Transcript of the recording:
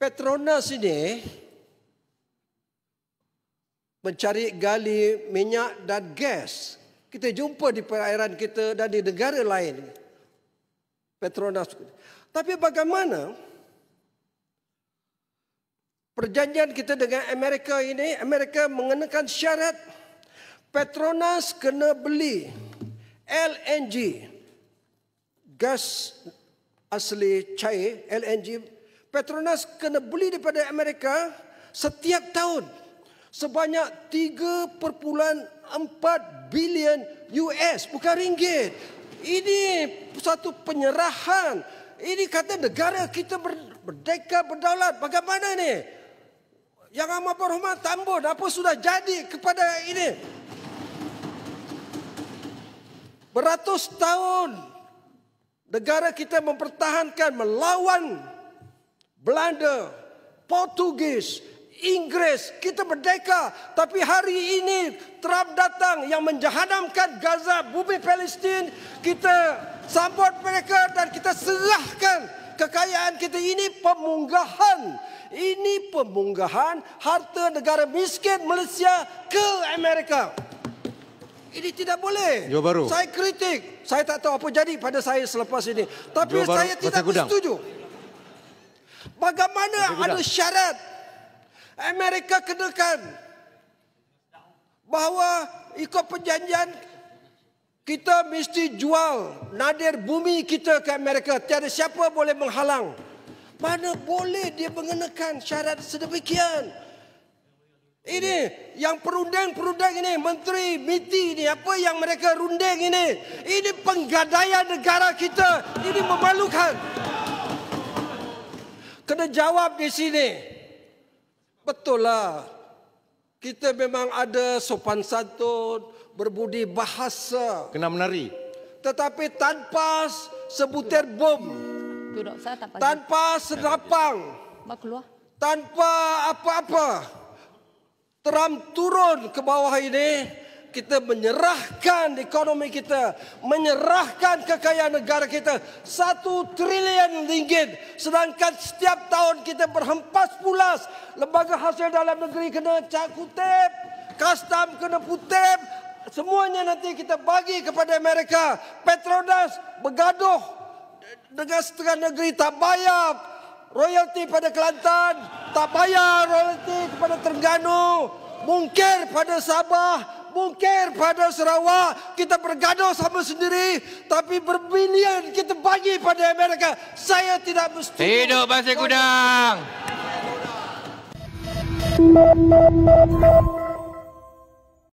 Petronas ini mencari gali minyak dan gas. Kita jumpa di perairan kita dan di negara lain. Petronas. Tapi bagaimana perjanjian kita dengan Amerika ini? Amerika mengenakan syarat Petronas kena beli LNG, gas asli cair, LNG. Petronas kena beli daripada Amerika setiap tahun sebanyak 3.4 bilion US, bukan ringgit. Ini satu penyerahan. Ini kata negara kita merdeka berdaulat. Bagaimana ni? Yang amat berhormat Tambun, apa sudah jadi kepada ini? Beratus tahun negara kita mempertahankan melawan Belanda, Portugis, Inggris. Kita merdeka. Tapi hari ini Trump datang yang menjahannamkan Gaza, bumi Palestin. Kita sambut mereka dan kita serahkan kekayaan kita. Ini pemunggahan. Ini pemunggahan harta negara miskin Malaysia ke Amerika. Ini tidak boleh. Saya kritik. Saya tak tahu apa jadi pada saya selepas ini. Tapi saya tidak setuju. Bagaimana ada syarat Amerika kenakan bahawa ikut perjanjian kita mesti jual nadir bumi kita ke Amerika. Tiada siapa boleh menghalang. Mana boleh dia mengenakan syarat sedemikian. Ini yang perunding-perunding ini, Menteri MITI ini, apa yang mereka runding ini. Ini penggadaian negara kita. Ini memalukan. Kena jawab di sini. Betul lah. Kita memang ada sopan santun, berbudi bahasa. Kena menari. Tetapi tanpa sebutir bom. Tanpa senapang. Tanpa apa-apa. Trump turun ke bawah ini, kita menyerahkan ekonomi kita, menyerahkan kekayaan negara kita 1 trilion ringgit. Sedangkan setiap tahun kita berhempas pulas. Lembaga hasil dalam negeri kena cak kutip, custom kena kutip. Semuanya nanti kita bagi kepada Amerika. Petronas bergaduh dengan setengah negeri, tak bayar royalti pada Kelantan, tak bayar royalti kepada Terengganu, mungkir pada Sabah, mungkir pada Sarawak. Kita bergaduh sama sendiri, tapi berbilion kita bagi pada Amerika. Saya tidak setuju. Hidup Pasir Gudang.